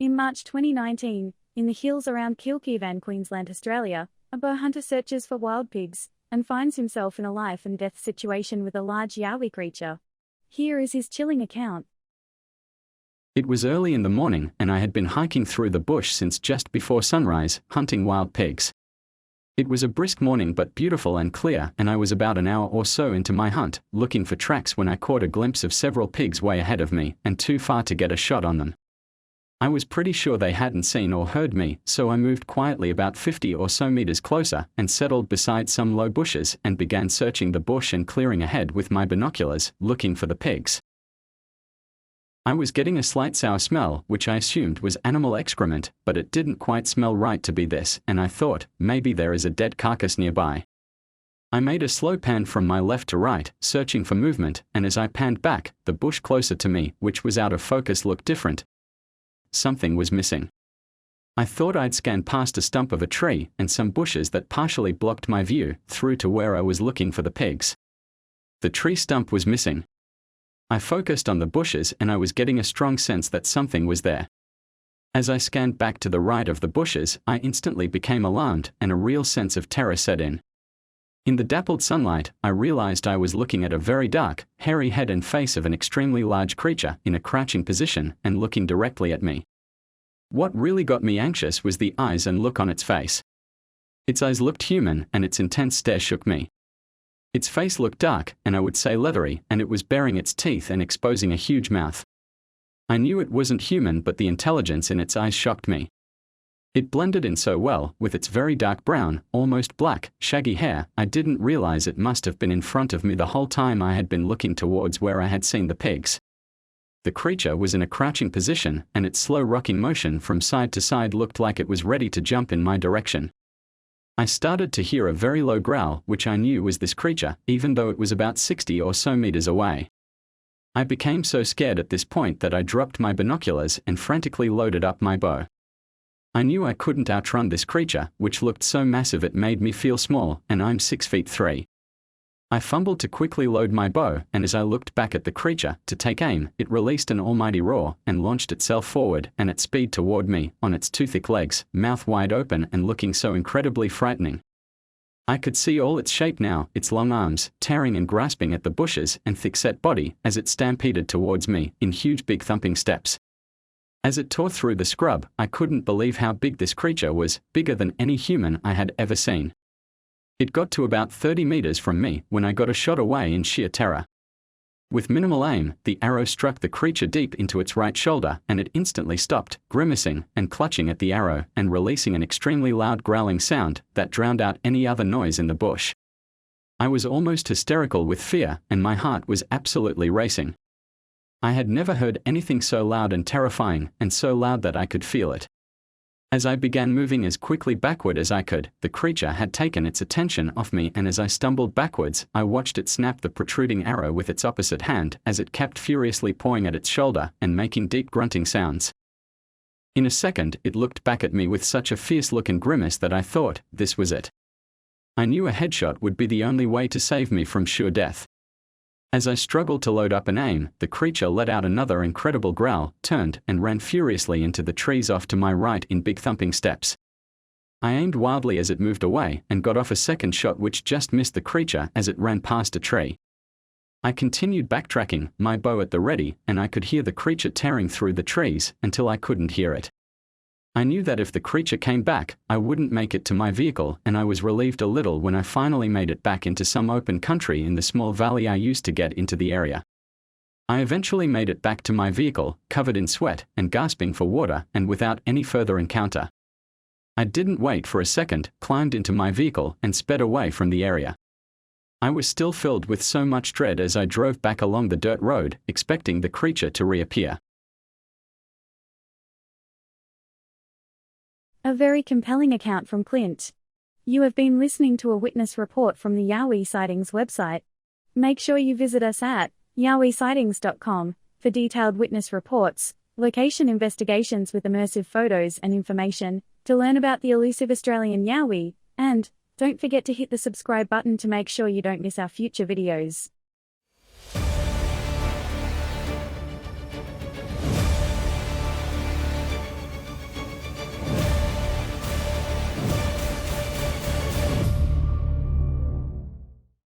In March 2019, in the hills around Kilkivan, Queensland, Australia, a bowhunter searches for wild pigs and finds himself in a life and death situation with a large yowie creature. Here is his chilling account. It was early in the morning and I had been hiking through the bush since just before sunrise, hunting wild pigs. It was a brisk morning but beautiful and clear, and I was about an hour or so into my hunt, looking for tracks when I caught a glimpse of several pigs way ahead of me and too far to get a shot on them. I was pretty sure they hadn't seen or heard me, so I moved quietly about 50 or so meters closer and settled beside some low bushes and began searching the bush and clearing ahead with my binoculars, looking for the pigs. I was getting a slight sour smell, which I assumed was animal excrement, but it didn't quite smell right to be this, and I thought, maybe there is a dead carcass nearby. I made a slow pan from my left to right, searching for movement, and as I panned back, the bush closer to me, which was out of focus, looked different. Something was missing. I thought I'd scanned past a stump of a tree and some bushes that partially blocked my view through to where I was looking for the pigs. The tree stump was missing. I focused on the bushes and I was getting a strong sense that something was there. As I scanned back to the right of the bushes, I instantly became alarmed and a real sense of terror set in. In the dappled sunlight, I realized I was looking at a very dark, hairy head and face of an extremely large creature in a crouching position and looking directly at me. What really got me anxious was the eyes and look on its face. Its eyes looked human and its intense stare shook me. Its face looked dark, and I would say leathery, and it was baring its teeth and exposing a huge mouth. I knew it wasn't human, but the intelligence in its eyes shocked me. It blended in so well, with its very dark brown, almost black, shaggy hair. I didn't realize it must have been in front of me the whole time I had been looking towards where I had seen the pigs. The creature was in a crouching position, and its slow rocking motion from side to side looked like it was ready to jump in my direction. I started to hear a very low growl, which I knew was this creature, even though it was about 60 or so meters away. I became so scared at this point that I dropped my binoculars and frantically loaded up my bow. I knew I couldn't outrun this creature, which looked so massive it made me feel small, and I'm 6'3". I fumbled to quickly load my bow, and as I looked back at the creature to take aim, it released an almighty roar and launched itself forward and at speed toward me, on its two thick legs, mouth wide open and looking so incredibly frightening. I could see all its shape now, its long arms, tearing and grasping at the bushes, and thick-set body, as it stampeded towards me, in huge big thumping steps. As it tore through the scrub, I couldn't believe how big this creature was, bigger than any human I had ever seen. It got to about 30 meters from me when I got a shot away in sheer terror. With minimal aim, the arrow struck the creature deep into its right shoulder, and it instantly stopped, grimacing and clutching at the arrow and releasing an extremely loud growling sound that drowned out any other noise in the bush. I was almost hysterical with fear, and my heart was absolutely racing. I had never heard anything so loud and terrifying, and so loud that I could feel it. As I began moving as quickly backward as I could, the creature had taken its attention off me, and as I stumbled backwards, I watched it snap the protruding arrow with its opposite hand as it kept furiously pawing at its shoulder and making deep grunting sounds. In a second, it looked back at me with such a fierce look and grimace that I thought, this was it. I knew a headshot would be the only way to save me from sure death. As I struggled to load up and aim, the creature let out another incredible growl, turned, and ran furiously into the trees off to my right in big thumping steps. I aimed wildly as it moved away, and got off a second shot which just missed the creature as it ran past a tree. I continued backtracking, my bow at the ready, and I could hear the creature tearing through the trees until I couldn't hear it. I knew that if the creature came back, I wouldn't make it to my vehicle, and I was relieved a little when I finally made it back into some open country in the small valley I used to get into the area. I eventually made it back to my vehicle, covered in sweat and gasping for water, and without any further encounter. I didn't wait for a second, climbed into my vehicle, and sped away from the area. I was still filled with so much dread as I drove back along the dirt road, expecting the creature to reappear. A very compelling account from Clint. You have been listening to a witness report from the Yowie Sightings website. Make sure you visit us at yowiesightings.com for detailed witness reports, location investigations with immersive photos and information, to learn about the elusive Australian yowie, and don't forget to hit the subscribe button to make sure you don't miss our future videos.